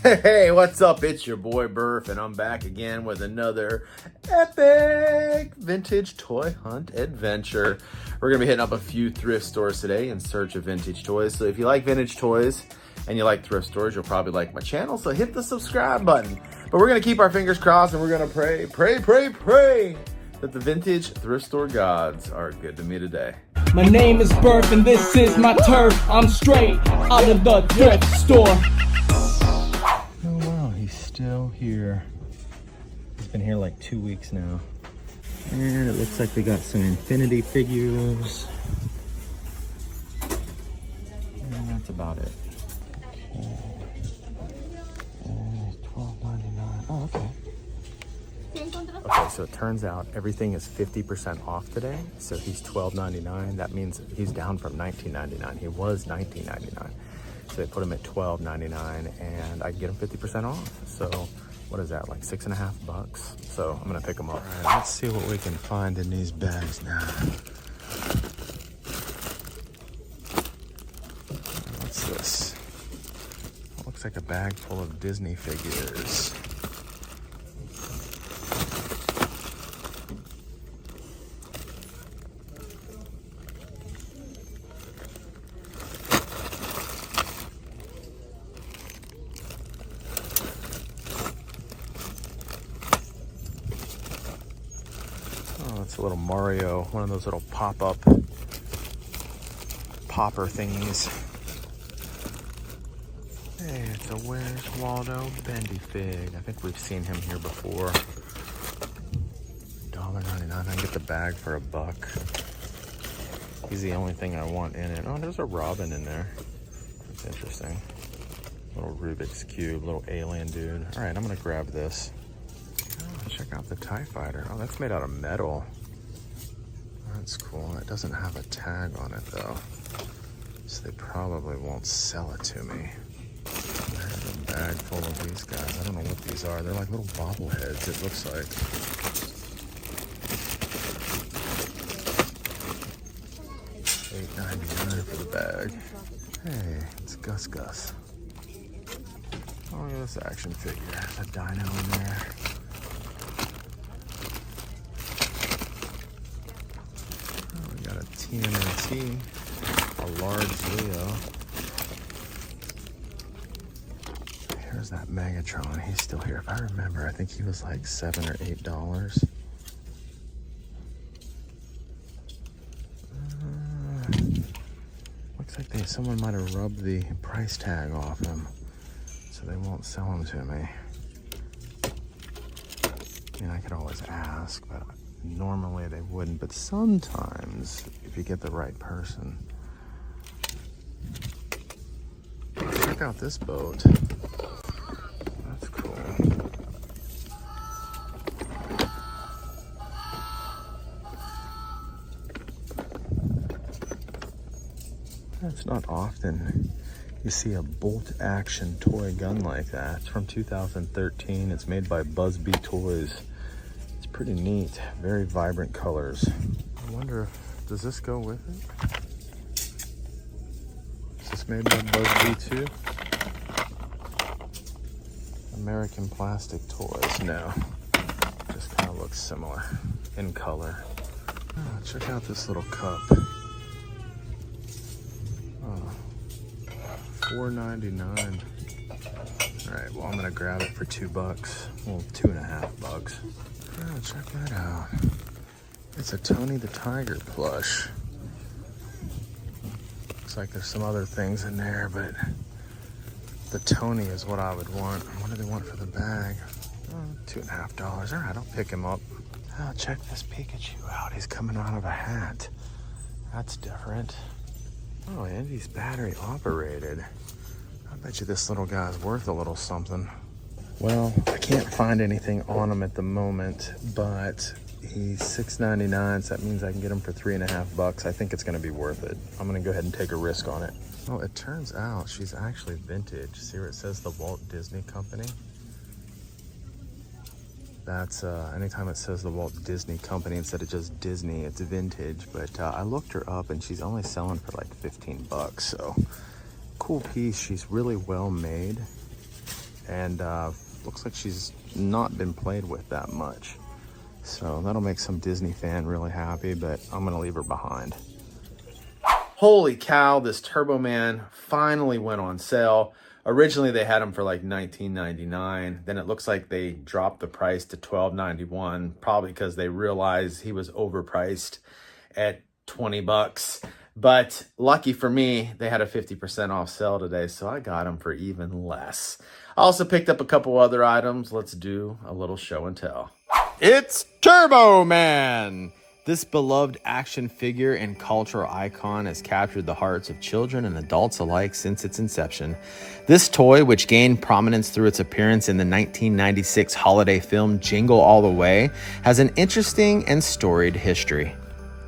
Hey, what's up? It's your boy Burf, and I'm back again with another epic vintage toy hunt adventure. We're gonna be hitting up a few thrift stores today in search of vintage toys. So if you like vintage toys and you like thrift stores, you'll probably like my channel. So hit the subscribe button. But we're gonna keep our fingers crossed and we're gonna pray that the vintage thrift store gods are good to me today. My name is Burf and this is my turf. I'm straight out of the thrift store. Oh wow, he's still here. He's been here like 2 weeks now. And it looks like they got some infinity figures. And that's about it. Okay. And $12.99. Oh, okay. Okay, so it turns out everything is 50% off today. So he's $12.99. That means he's down from $19.99. He was $19.99. So they put him at $12.99 and I can get him 50% off. So what is that, like $6.50? So I'm gonna pick him up. All right, let's see what we can find in these bags now. What's this? It looks like a bag full of Disney figures. It's a little Mario, one of those little pop-up popper thingies. Hey, it's a Where's Waldo bendy fig. I think we've seen him here before. $1.99. I can get the bag for $1. He's the only thing I want in it. Oh, there's a Robin in there. That's interesting. Little Rubik's Cube, little alien dude. All right, I'm gonna grab this. Oh, check out the TIE Fighter. Oh, that's made out of metal. That's cool. It doesn't have a tag on it though, so they probably won't sell it to me. There's a bag full of these guys. I don't know what these are. They're like little bobbleheads, it looks like. $8.99 for the bag. Hey, it's Gus Gus. Oh, look at this action figure. A dino in there. TMNT, a large Leo. Here's that Megatron. He's still here. If I remember, I think he was like $7 or $8. Looks like someone might have rubbed the price tag off him, so they won't sell him to me. I mean, I could always ask, but normally they wouldn't, but sometimes if you get the right person. Check out this boat. That's cool. It's not often you see a bolt action toy gun like that. It's from 2013. It's made by Busby Toys. Pretty neat, very vibrant colors. I wonder if, does this go with it? Is this made by Busby too? American Plastic Toys, no. Just kind of looks similar in color. Oh, check out this little cup. Oh, $4.99. All right, well, I'm gonna grab it for $2. Well, $2.50. Oh, check that out. It's a Tony the Tiger plush. Looks like there's some other things in there, but the Tony is what I would want. What do they want for the bag? Oh, $2.50. All right, I'll pick him up. Oh, check this Pikachu out. He's coming out of a hat. That's different. Oh, and he's battery operated. I bet you this little guy's worth a little something. Well, I can't find anything on him at the moment, but he's $6.99, so that means I can get him for $3.50. I think it's gonna be worth it. I'm gonna go ahead and take a risk on it. Oh, it turns out she's actually vintage. See where it says the Walt Disney Company? That's, anytime it says the Walt Disney Company instead of just Disney, it's vintage. But I looked her up and she's only selling for like $15, so cool piece. She's really well made. and looks like she's not been played with that much. So that'll make some Disney fan really happy, but I'm gonna leave her behind. Holy cow, this Turbo Man finally went on sale. Originally they had him for like $19.99. Then it looks like they dropped the price to $12.91, probably because they realized he was overpriced at 20 bucks. But lucky for me, they had a 50% off sale today, so I got them for even less. I also picked up a couple other items. Let's do a little show and tell. It's Turbo Man! This beloved action figure and cultural icon has captured the hearts of children and adults alike since its inception. This toy, which gained prominence through its appearance in the 1996 holiday film Jingle All the Way, has an interesting and storied history.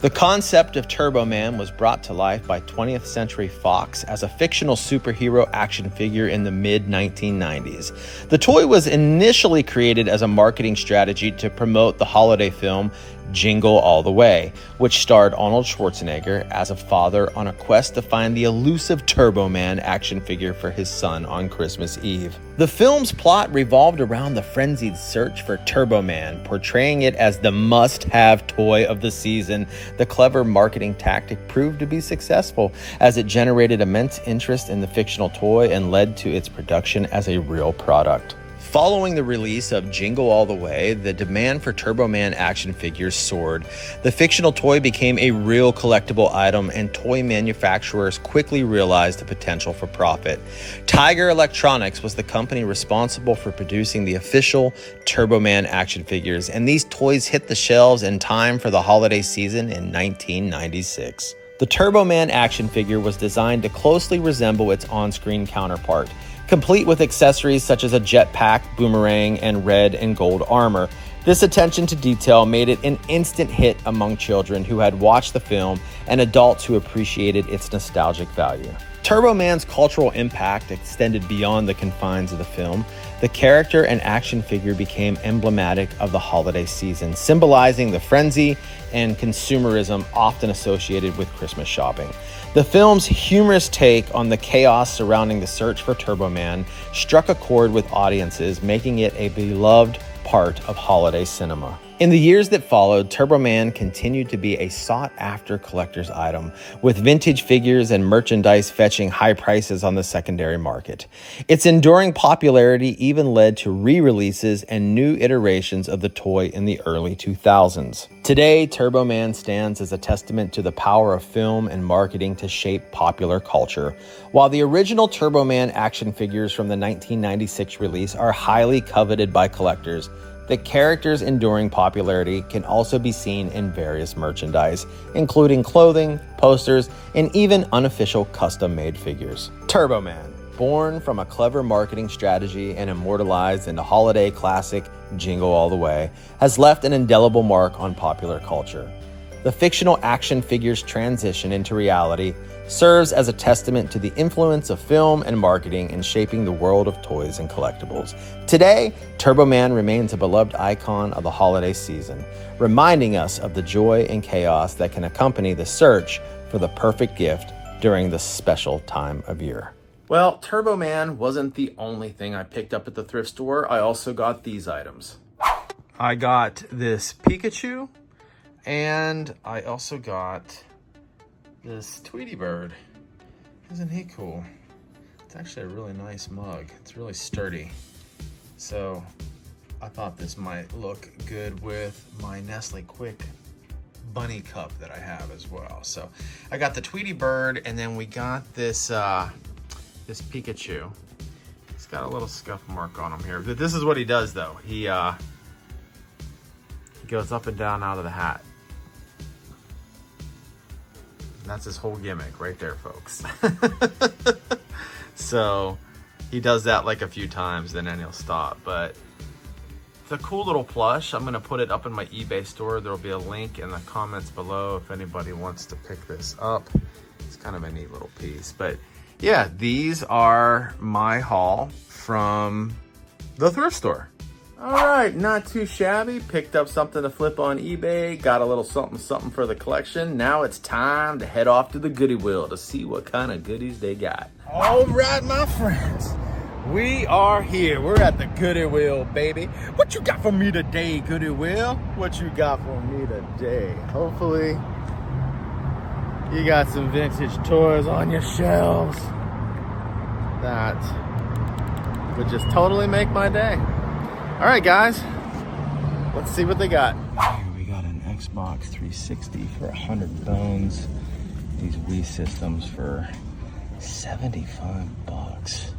The concept of Turbo Man was brought to life by 20th Century Fox as a fictional superhero action figure in the mid-1990s. The toy was initially created as a marketing strategy to promote the holiday film Jingle All the Way, which starred Arnold Schwarzenegger as a father on a quest to find the elusive Turbo Man action figure for his son on Christmas Eve. The film's plot revolved around the frenzied search for Turbo Man, portraying it as the must-have toy of the season. The clever marketing tactic proved to be successful, as it generated immense interest in the fictional toy and led to its production as a real product. Following the release of Jingle All the Way, the demand for Turbo Man action figures soared. The fictional toy became a real collectible item, and toy manufacturers quickly realized the potential for profit. Tiger Electronics was the company responsible for producing the official Turbo Man action figures, and these toys hit the shelves in time for the holiday season in 1996. The Turbo Man action figure was designed to closely resemble its on-screen counterpart, complete with accessories such as a jetpack, boomerang, and red and gold armor. This attention to detail made it an instant hit among children who had watched the film and adults who appreciated its nostalgic value. Turbo Man's cultural impact extended beyond the confines of the film. The character and action figure became emblematic of the holiday season, symbolizing the frenzy and consumerism often associated with Christmas shopping. The film's humorous take on the chaos surrounding the search for Turbo Man struck a chord with audiences, making it a beloved part of holiday cinema. In the years that followed, Turbo Man continued to be a sought-after collector's item, with vintage figures and merchandise fetching high prices on the secondary market. Its enduring popularity even led to re-releases and new iterations of the toy in the early 2000s. Today, Turbo Man stands as a testament to the power of film and marketing to shape popular culture. While the original Turbo Man action figures from the 1996 release are highly coveted by collectors, the character's enduring popularity can also be seen in various merchandise, including clothing, posters, and even unofficial custom-made figures. Turbo Man, born from a clever marketing strategy and immortalized in the holiday classic Jingle All the Way, has left an indelible mark on popular culture. The fictional action figure's transition into reality serves as a testament to the influence of film and marketing in shaping the world of toys and collectibles. Today, Turbo Man remains a beloved icon of the holiday season, reminding us of the joy and chaos that can accompany the search for the perfect gift during this special time of year. Well, Turbo Man wasn't the only thing I picked up at the thrift store. I also got these items. I got this Pikachu, and I also got this Tweety Bird. Isn't he cool? It's actually a really nice mug. It's really sturdy. So I thought this might look good with my Nestle Quick bunny cup that I have as well. So I got the Tweety Bird, and then we got this this Pikachu. He's got a little scuff mark on him here. This is what he does though. He goes up and down out of the hat. That's his whole gimmick right there, folks. So he does that like a few times, then he'll stop. But it's a cool little plush. I'm gonna put it up in my eBay store. There'll be a link in the comments below if anybody wants to pick this up. It's kind of a neat little piece. But yeah, these are my haul from the thrift store. All right, not too shabby. Picked up something to flip on eBay. Got a little something for the collection. Now it's time to head off to the goodie wheel to see what kind of goodies they got. All right, my friends. We are here. We're at the Goodwill, baby. What you got for me today, Goodwill? What you got for me today? Hopefully, you got some vintage toys on your shelves. That would just totally make my day. All right, guys. Let's see what they got. Here we got an Xbox 360 for 100 bones. These Wii systems for 75 bucks.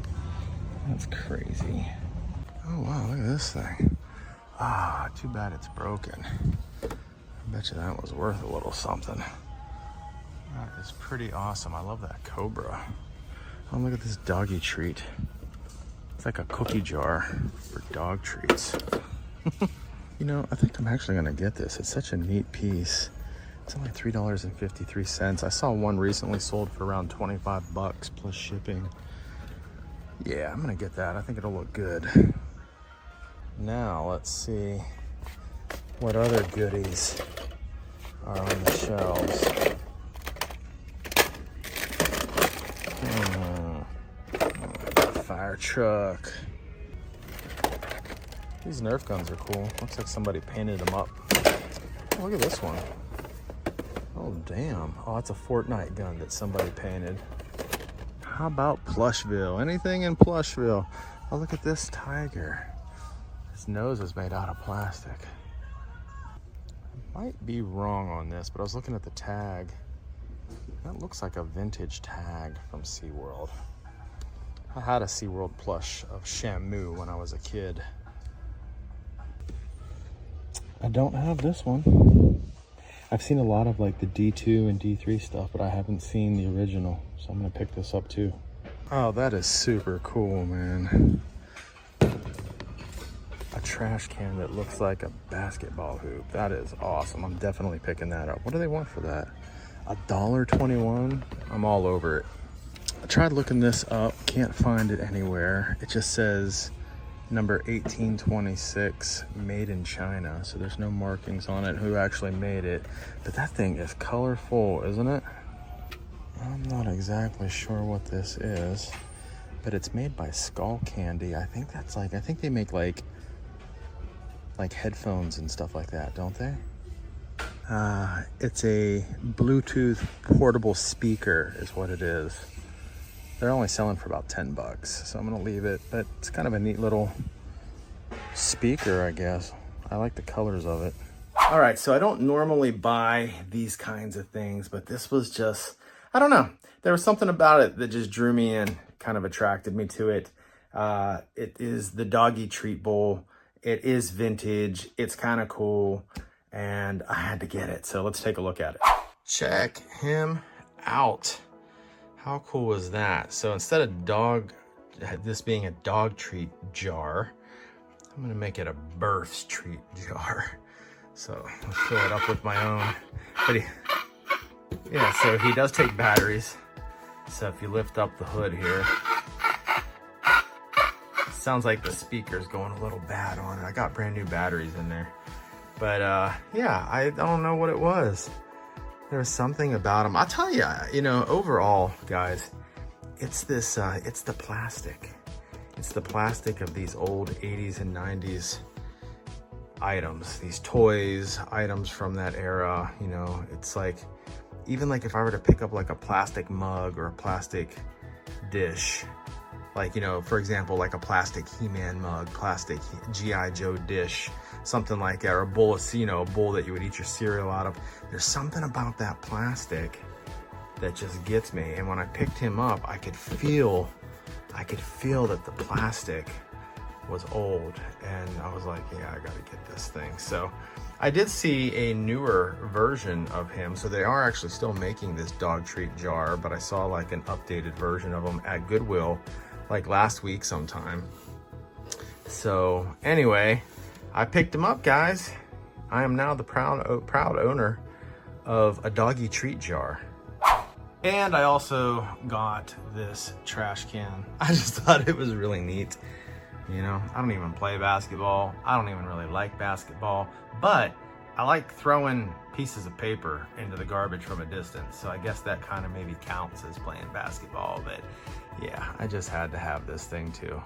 That's crazy. Oh wow, look at this thing. Ah, too bad it's broken. I bet you that was worth a little something. That is pretty awesome. I love that Cobra. Oh, look at this doggy treat. It's like a cookie jar for dog treats. You know, I think I'm actually gonna get this. It's such a neat piece. It's only $3.53. I saw one recently sold for around 25 bucks plus shipping. Yeah, I'm gonna get that. I think it'll look good. Now, let's see what other goodies are on the shelves. Fire truck. These Nerf guns are cool. Looks like somebody painted them up. Oh, look at this one. Oh, damn. Oh, that's a Fortnite gun that somebody painted. How about Plushville? Anything in Plushville? Oh, look at this tiger. His nose is made out of plastic. I might be wrong on this, but I was looking at the tag. That looks like a vintage tag from SeaWorld. I had a SeaWorld plush of Shamu when I was a kid. I don't have this one. I've seen a lot of like the D2 and D3 stuff, but I haven't seen the original. So I'm gonna pick this up too. Oh, that is super cool, man. A trash can that looks like a basketball hoop. That is awesome. I'm definitely picking that up. What do they want for that? $1.21? I'm all over it. I tried looking this up, can't find it anywhere. It just says number 1826, made in China. So there's no markings on it who actually made it. But that thing is colorful, isn't it? I'm not exactly sure what this is, but it's made by Skull Candy. I think that's like, I think they make like headphones and stuff like that, don't they? It's a Bluetooth portable speaker is what it is. They're only selling for about 10 bucks, so I'm gonna leave it, but it's kind of a neat little speaker, I guess. I like the colors of it. All right, so I don't normally buy these kinds of things, but this was just, I don't know. There was something about it that just drew me in, kind of attracted me to it. It is the doggy treat bowl. It is vintage, it's kind of cool, and I had to get it, so let's take a look at it. Check him out. How cool is that? So instead of this being a dog treat jar, I'm gonna make it a births treat jar. So I'll fill it up with my own. But yeah, so he does take batteries. So if you lift up the hood here, it sounds like the speaker's going a little bad on it. I got brand new batteries in there. But yeah, I don't know what it was. There's something about them. I'll tell you, you know, overall, guys, it's this, it's the plastic. It's the plastic of these old 80s and 90s items, these toys, items from that era. You know, it's like, even like if I were to pick up like a plastic mug or a plastic dish, like, you know, for example, like a plastic He-Man mug, plastic G.I. Joe dish, something like that, or a bowl of, you know, a bowl that you would eat your cereal out of. There's something about that plastic that just gets me. And when I picked him up, I could feel that the plastic was old. And I was like, yeah, I gotta get this thing. So I did see a newer version of him. So they are actually still making this dog treat jar, but I saw like an updated version of them at Goodwill, like last week sometime. So anyway, I picked him up, guys. I am now the proud owner of a doggy treat jar. And I also got this trash can. I just thought it was really neat. You know, I don't even play basketball. I don't even really like basketball, but I like throwing pieces of paper into the garbage from a distance. So I guess that kind of maybe counts as playing basketball. But Yeah, I just had to have this thing too.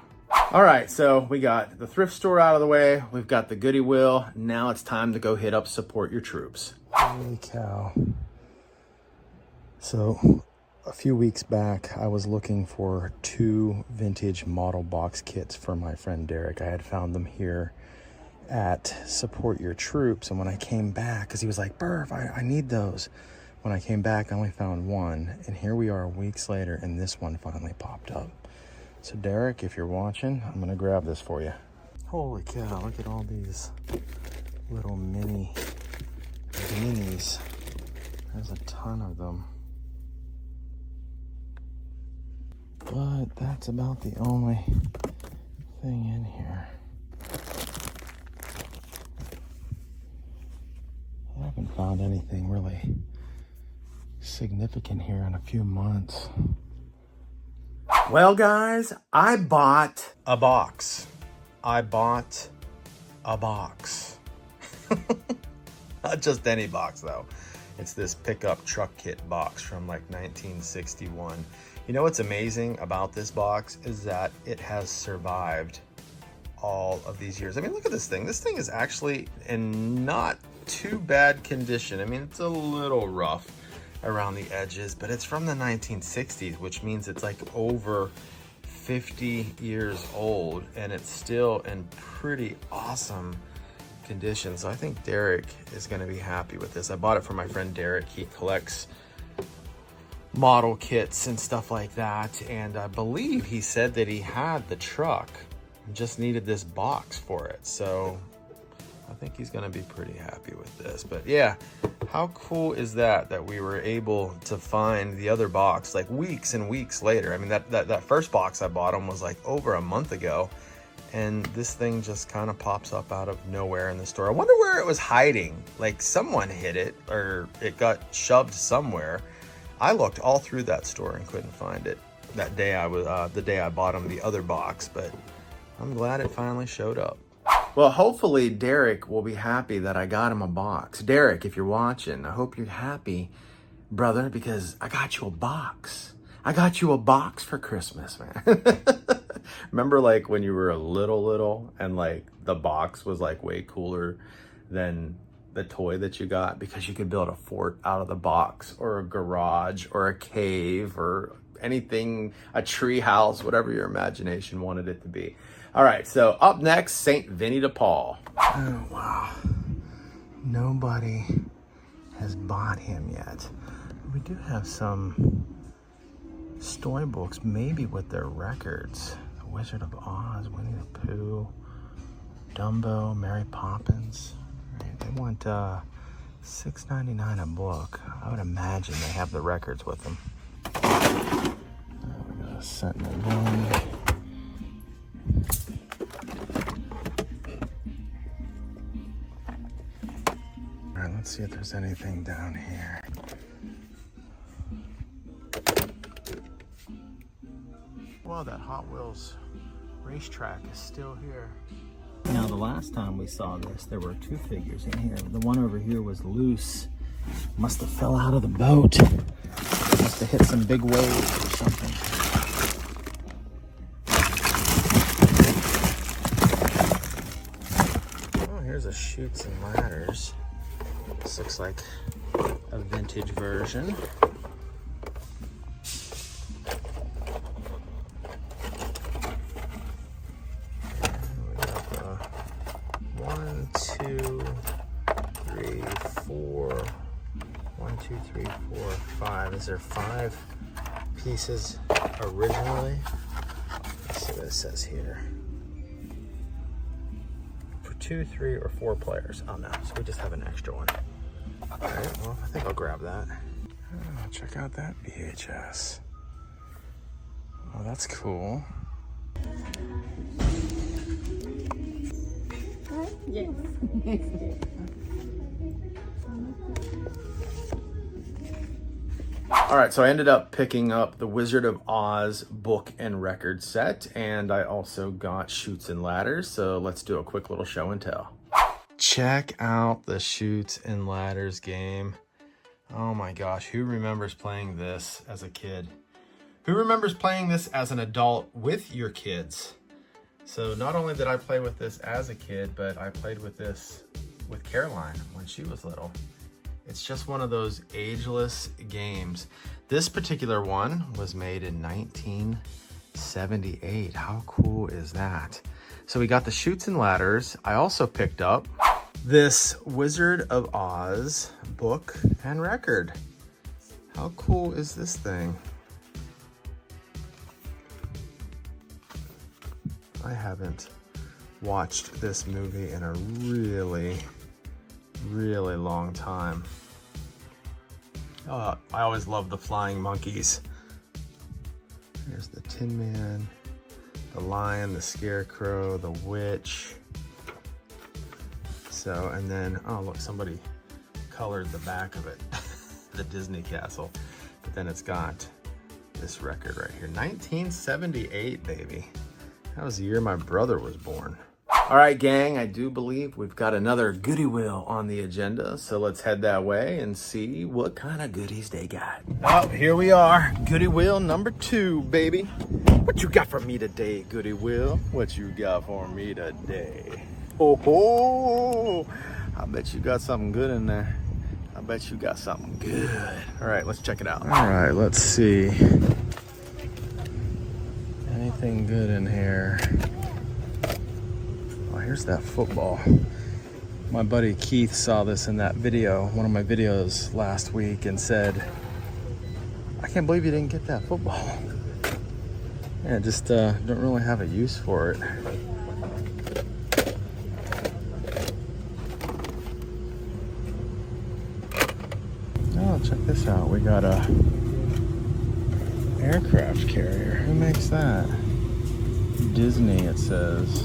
All right, so we got the thrift store out of the way. We've got the goodie wheel. Now it's time to go hit up Support Your Troops. Holy cow. So a few weeks back, I was looking for 2 vintage model box kits for my friend Derek. I had found them here at Support Your Troops. And when I came back, because he was like, Burf, I need those. When I came back, I only found one. And here we are weeks later, and this one finally popped up. So Derek, if you're watching, I'm gonna grab this for you. Holy cow, look at all these little minis. There's a ton of them. But that's about the only thing in here. I haven't found anything really significant here in a few months. Well, guys, I bought a box. Not just any box, though. It's this pickup truck kit box from like 1961. You know what's amazing about this box is that it has survived all of these years. I mean, look at this thing. This thing is actually in not too bad condition. I mean, it's a little rough around the edges, but it's from the 1960s, which means it's like over 50 years old, and it's still in pretty awesome condition. So I think Derek is going to be happy with this. I bought it for my friend Derek. He collects model kits and stuff like that, and I believe he said that he had the truck and just needed this box for it. So I think he's going to be pretty happy with this. But yeah, how cool is that we were able to find the other box like weeks and weeks later. I mean, that first box I bought him was like over a month ago, and this thing just kind of pops up out of nowhere in the store. I wonder where it was hiding. Like someone hid it, or it got shoved somewhere. I looked all through that store and couldn't find it that day. The day I bought him the other box, but I'm glad it finally showed up. Well, hopefully Derek will be happy that I got him a box. Derek, if you're watching, I hope you're happy, brother, because I got you a box. I got you a box for Christmas, man. Remember like when you were a little and like the box was like way cooler than the toy that you got, because you could build a fort out of the box, or a garage, or a cave, or anything, a tree house, whatever your imagination wanted it to be. All right, so up next, St. Vinnie de Paul. Oh, wow. Nobody has bought him yet. We do have some storybooks, maybe with their records. The Wizard of Oz, Winnie the Pooh, Dumbo, Mary Poppins. Right, they want $6.99 a book. I would imagine they have the records with them. We got a Sentinel One. All right, let's see if there's anything down here. Well, that Hot Wheels racetrack is still here. Now, the last time we saw this, there were 2 figures in here. The one over here was loose. Must have fell out of the boat. Must have hit some big waves or something. Oh, here's a Chutes and Ladders. This looks like a vintage version. Is there 5 pieces originally? Let's see what it says here. For 2, 3, or 4 players. Oh no, so we just have an extra one. All right, well, I think I'll grab that. Oh, check out that VHS. Oh, that's cool. Yes. All right, so I ended up picking up the Wizard of Oz book and record set, and I also got Chutes and Ladders, so let's do a quick little show and tell. Check out the Chutes and Ladders game. Oh my gosh, who remembers playing this as a kid? Who remembers playing this as an adult with your kids? So not only did I play with this as a kid, but I played with this with Caroline when she was little. It's just one of those ageless games. This particular one was made in 1978. How cool is that? So we got the Chutes and Ladders. I also picked up this Wizard of Oz book and record. How cool is this thing? I haven't watched this movie in a really long time. I always love the flying monkeys. There's the Tin Man, the lion, the scarecrow, the witch. So, and then, oh look, somebody colored the back of it, the Disney castle. But then it's got this record right here, 1978, baby. That was the year my brother was born. All right, gang, I do believe we've got another goodie wheel on the agenda. So let's head that way and see what kind of goodies they got. Oh, here we are. Goodie wheel number 2, baby. What you got for me today, goodie wheel? What you got for me today? Oh, ho! I bet you got something good in there. I bet you got something good. All right, let's check it out. All right, let's see. Anything good in here? Oh, here's that football. My buddy Keith saw this in that video, one of my videos last week, and said, I can't believe you didn't get that football. Yeah, just don't really have a use for it. Oh, check this out. We got a aircraft carrier. Who makes that? Disney, it says.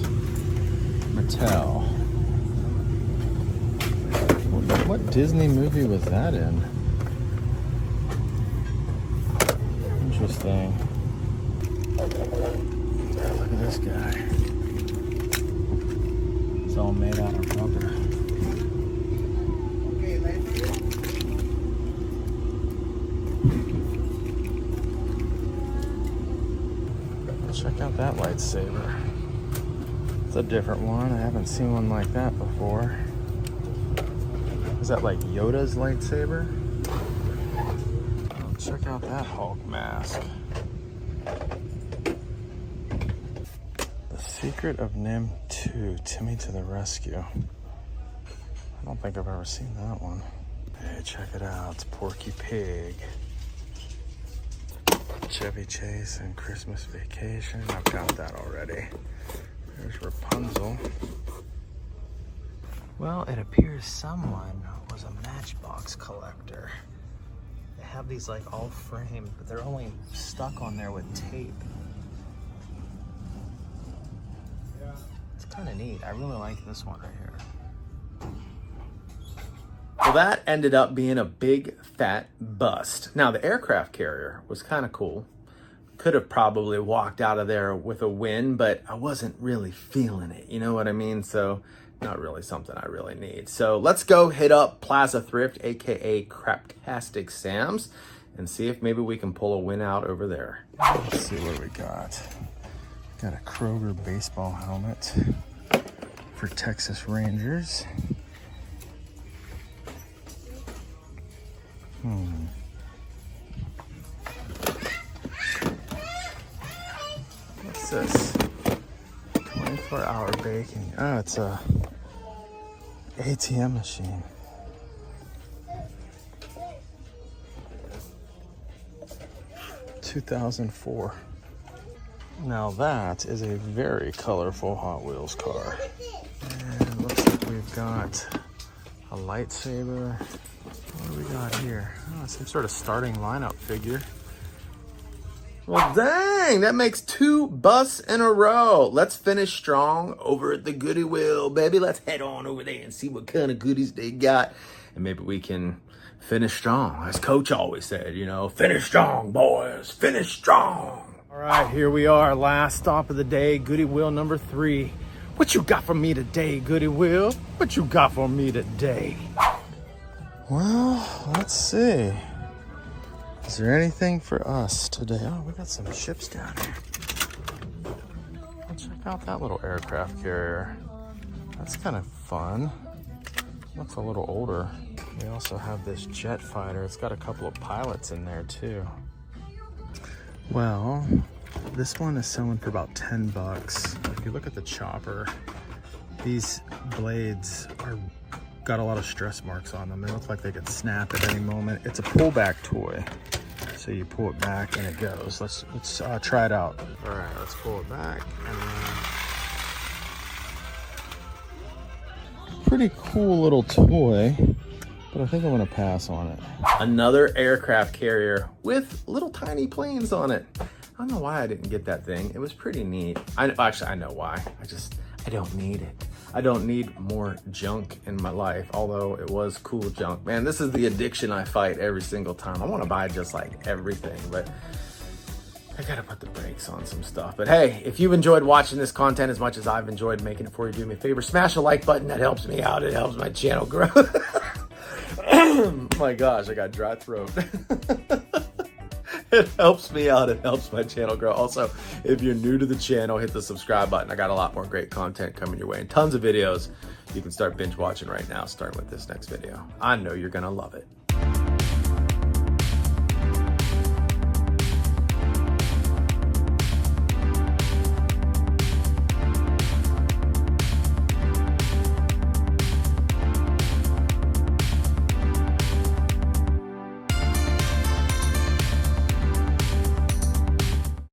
Mattel. What Disney movie was that in? Interesting. Look at this guy. It's all made out of rubber. Check out that lightsaber. It's a different one. I haven't seen one like that before. Is that like Yoda's lightsaber? Oh, check out that Hulk mask. The Secret of Nim 2, Timmy to the Rescue. I don't think I've ever seen that one. Hey, check it out. It's Porky Pig. Chevy Chase and Christmas Vacation. I've got that already. There's Rapunzel. Well, it appears someone was a Matchbox collector. They have these like all framed, but they're only stuck on there with tape. It's kind of neat. I really like this one right here. Well, that ended up being a big fat bust. Now, the aircraft carrier was kind of cool. Could have probably walked out of there with a win, but I wasn't really feeling it. You know what I mean? So not really something I really need. So let's go hit up Plaza Thrift, AKA Craptastic Sam's, and see if maybe we can pull a win out over there. Let's see what we got. Got a Kroger baseball helmet for Texas Rangers. What's this? 24-hour baking. Oh, it's a ATM machine. $2004. Now that is a very colorful Hot Wheels car. And it looks like we've got a lightsaber. What do we got here? Oh, some sort of starting lineup figure. Well, dang, that makes 2 busts in a row. Let's finish strong over at the Goodie Wheel, baby. Let's head on over there and see what kind of goodies they got. And maybe we can finish strong. As Coach always said, you know, finish strong, boys, finish strong. All right, here we are, last stop of the day, Goodie Wheel number 3. What you got for me today, Goodie Wheel? What you got for me today? Well, let's see. Is there anything for us today? Oh, we got some ships down here. Check out that little aircraft carrier. That's kind of fun. Looks a little older. We also have this jet fighter. It's got a couple of pilots in there too. Well, this one is selling for about 10 bucks. If you look at the chopper, these blades are got a lot of stress marks on them. They look like they could snap at any moment. It's a pullback toy. So you pull it back and it goes. Let's try it out. All right, let's pull it back. Pretty cool little toy, but I think I'm gonna pass on it. Another aircraft carrier with little tiny planes on it. I don't know why I didn't get that thing. It was pretty neat. Actually, I know why. I don't need it. I don't need more junk in my life, although it was cool junk. Man, this is the addiction I fight every single time. I want to buy just like everything, but I gotta put the brakes on some stuff. But hey, if you've enjoyed watching this content as much as I've enjoyed making it for you, do me a favor, smash a like button. That helps me out. It helps my channel grow. My gosh, I got dry throat. It helps me out. It helps my channel grow. Also, if you're new to the channel, hit the subscribe button. I got a lot more great content coming your way and tons of videos. You can start binge watching right now, starting with this next video. I know you're gonna love it.